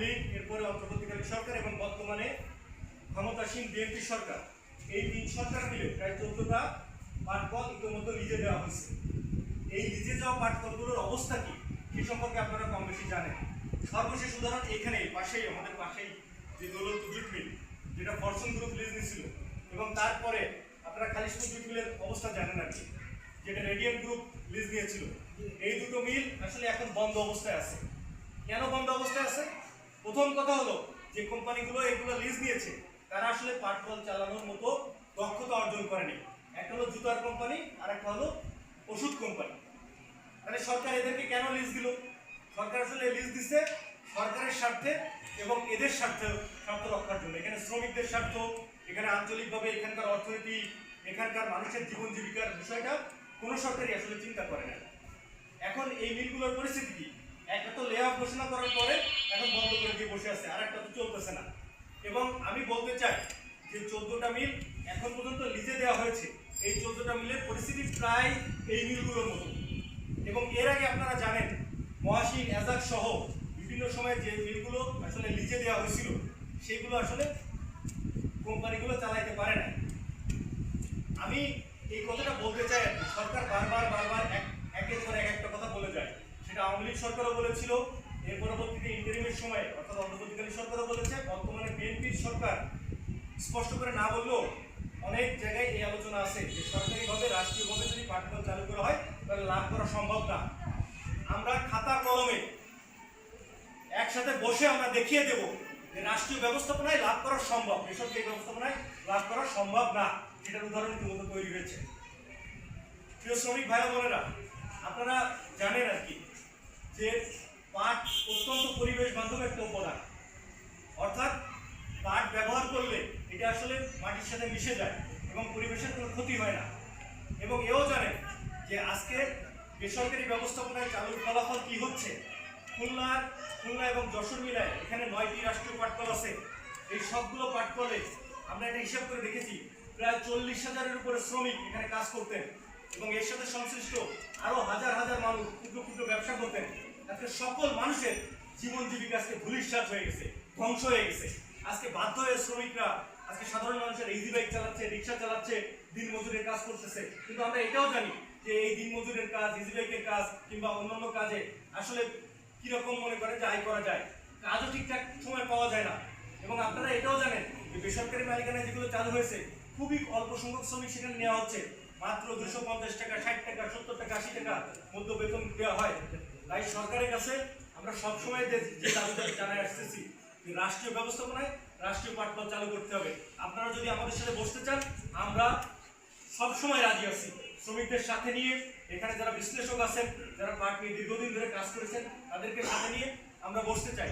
লীগ, এরপরে অন্তর্বর্তীকালীন সরকার এবং বর্তমানে ক্ষমতাসীন বিএনপি সরকার, এই তিন সরকার মিলে প্রায় 14টা পাটকল ইতিমধ্যে লিজে দেওয়া হয়েছে। এই লিজে দেওয়া পাটকলগুলোর অবস্থা কি সে সম্পর্কে আপনারা কম বেশি জানেন। সর্বশেষ উদাহরণ এখানে পাশেই, আমাদের পাশেই যে দৌলতপুর জুট মিল, যেটা ফরচুন গ্রুপ লিজ নিয়েছিল, এবং তারপরে আপনারা খালিশপুর জুট মিলের অবস্থা জানেন আর কি, যেটা রেডিয়েন্ট গ্রুপ লিজ নিয়েছিল। এই দুটো মিল আসলে এখন বন্ধ অবস্থায় আছে। কেন বন্ধ অবস্থায় আছে? প্রথম কথা হলো যে কোম্পানিগুলো এগুলো লিজ নিয়েছে তারা আসলে পাটকল চালানোর মতো দক্ষতা অর্জন করেনি। একটা হলো জুতার কোম্পানি, আর একটা হলো ওষুধ কোম্পানি। তাহলে সরকার এদেরকে কেন লিজ দিল? সরকার আসলে লিজ দিচ্ছে সরকারের স্বার্থে এবং এদের স্বার্থ রক্ষার জন্য। এখানে শ্রমিকদের স্বার্থ, এখানে আঞ্চলিকভাবে এখানকার অর্থনীতি, এখানকার মানুষের জীবন জীবিকার বিষয়টা কোনো সরকারই আসলে চিন্তা করে না। এখন এই মিলগুলোর পরিস্থিতি কি? একটা তো লে অফ ঘোষণা করার পরে এখন বন্ধ করে দিয়ে বসে আছে, আর একটা তো চলতেছে না। এবং আমি বলতে চাই যে 14টা মিল এখন পর্যন্ত লিজে দেওয়া হয়েছে, এই 14টা মিলের পরিস্থিতি প্রায় এই মিলগুলোর মতো। এবং এর আগে আপনারা জানেন মহাসিন, এজাক সহ বিভিন্ন সময়ে যে মিলগুলো আসলে লিজে দেওয়া হয়েছিল সেগুলো আসলে কোম্পানিগুলো চালাইতে পারে না। আমি এই কথাটা বলতে চাই আর কি, সরকার বারবার একের পর এক একটা কথা বলে যায়। সেটা আওয়ামী লীগ সরকারও বলেছিল, এর পরবর্তীতে ইন্টারিমের সময় অর্থাৎ অন্তর্বর্তীকালীন সরকারও বলেছে, বর্তমানে বিএনপির সরকার স্পষ্ট করে না বললেও অনেক জায়গায় এই আলোচনা আছে যে সরকারিভাবে, রাষ্ট্রীয়ভাবে যদি পাটকল চালু করা হয় তাহলে লাভ করা সম্ভব না। আমরা খাতা কলমে একসাথে বসে আমরা দেখিয়ে দেব যে রাষ্ট্রীয় ব্যবস্থাপনায় লাভ করা সম্ভব, বেসরকারি ব্যবস্থাপনায় লাভ করা সম্ভব না। এটার উদাহরণ ইতিমধ্যে তৈরি হয়েছে। প্রিয় শ্রমিক ভাই বোনেরা, আপনারা জানেন আর কি যে পাট অত্যন্ত পরিবেশ বান্ধব একটা উপাদান। অর্থাৎ পাট ব্যবহার করলে এটা আসলে মাটির সাথে মিশে যায় এবং পরিবেশের কোনো ক্ষতি হয় না। এবং এও জানেন যে আজকে বেসরকারি ব্যবস্থাপনায় চালুর ফলাফল কি হচ্ছে। খুলনা এবং যশোর মিলায় এখানে 9টি রাষ্ট্রীয় পাটকল আছে। এই সবগুলো পাটকলে আমরা এটা হিসাব করে দেখেছি, প্রায় 40,000-এর উপরে শ্রমিক এখানে কাজ করতেন এবং এর সাথে সংশ্লিষ্ট আরো হাজার হাজার মানুষ ক্ষুদ্র ক্ষুদ্র ব্যবসা করতেন। আজকে সকল মানুষের জীবন জীবিকা আজকে ধূলিসাৎ হয়ে গেছে, ধ্বংস হয়ে গেছে। আজকে বাধ্য হয়ে শ্রমিকরা আজকে সাধারণ মানুষের ইজি বাইক চালাচ্ছে, রিক্সা চালাচ্ছে, দিন মজুরের কাজ করতেছে। কিন্তু আমরা এটাও জানি যে এই দিন মজুরের কাজ, ইজি বাইকের কাজ কিংবা অন্যান্য কাজে আসলে কিরকম মনে করে যে আয় করা যায়, কাজও ঠিকঠাক সময় পাওয়া যায় না। এবং আপনারা এটাও জানেন যে বেসরকারি মালিকানায় যেগুলো চালু হয়েছে খুবই অল্প সংখ্যক শ্রমিক সেখানে নেওয়া হচ্ছে, মাত্র 250 টাকা, 60 টাকা, 70 টাকা, 80 টাকা মধ্য বেতন দেওয়া হয়। তাই সরকারের কাছে আমরা সবসময় যে দাবি জানাই আসতেছি যে রাষ্ট্রীয় ব্যবস্থাপনায় রাষ্ট্রীয় পাটকল চালু করতে হবে। আপনারা যদি আমাদের সাথে বসতে চান আমরা সবসময় রাজি আছি, শ্রমিকদের সাথে নিয়ে, এখানে যারা বিশ্লেষক আছেন, যারা পাট নিয়ে দীর্ঘদিন ধরে কাজ করেছেন তাদেরকে সাথে নিয়ে আমরা বসতে চাই।